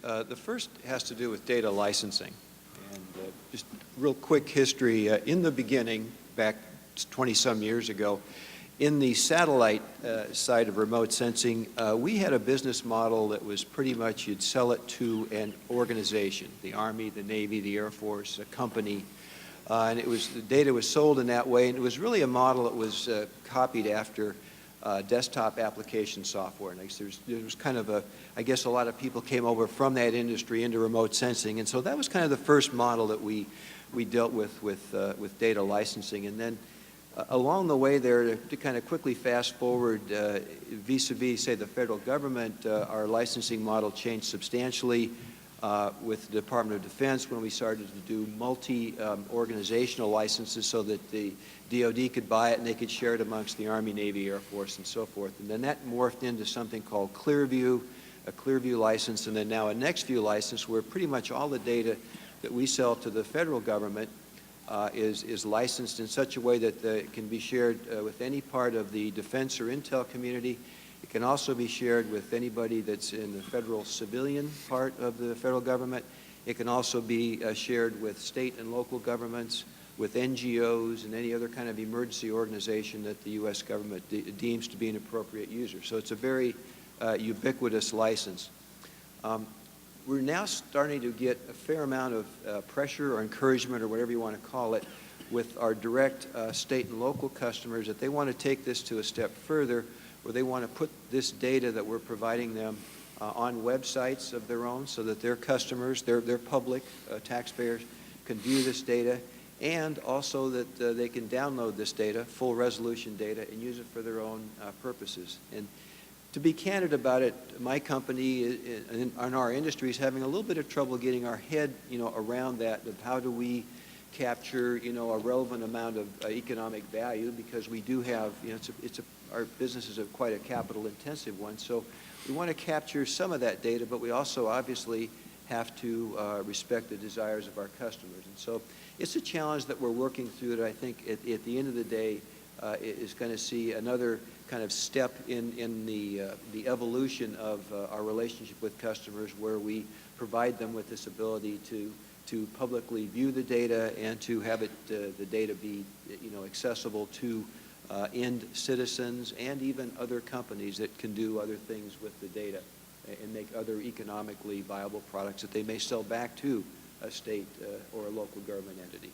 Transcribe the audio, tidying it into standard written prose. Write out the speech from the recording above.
The first has to do with data licensing. And just real quick history, in the beginning, back 20-some years ago, in the satellite side of remote sensing, we had a business model that was pretty much you'd sell it to an organization, the Army, the Navy, the Air Force, a company, and the data was sold in that way, and it was really a model that was copied after desktop application software. And there was kind of I guess a lot of people came over from that industry into remote sensing, and so that was kind of the first model that we dealt with data licensing. And then along the way there, to kind of quickly fast forward, vis-a-vis, say, the federal government, our licensing model changed substantially with the Department of Defense when we started to do multi-organizational licenses so that the DoD could buy it and they could share it amongst the Army, Navy, Air Force, and so forth. And then that morphed into something called Clearview, a Clearview license, and then now a NextView license, where pretty much all the data that we sell to the federal government is licensed in such a way that it can be shared with any part of the defense or intel community. It can also be shared with anybody that's in the federal civilian part of the federal government. It can also be shared with state and local governments, with NGOs, and any other kind of emergency organization that the U.S. government deems to be an appropriate user. So it's a very ubiquitous license. We're now starting to get a fair amount of pressure or encouragement, or whatever you want to call it, with our direct state and local customers that they want to take this to a step further, where they want to put this data that we're providing them on websites of their own, so that their customers, their public taxpayers, can view this data, and also that they can download this data, full resolution data, and use it for their own purposes. And to be candid about it, my company and our industry is having a little bit of trouble getting our head, around that, of how do we capture, a relevant amount of economic value, because we do have, our business is quite a capital-intensive one. So we want to capture some of that data, but we also obviously have to respect the desires of our customers. And so it's a challenge that we're working through that I think at the end of the day is going to see another kind of step in the evolution of our relationship with customers, where we provide them with this ability to publicly view the data and to have it, the data be accessible to end citizens and even other companies that can do other things with the data and make other economically viable products that they may sell back to a state or a local government entity.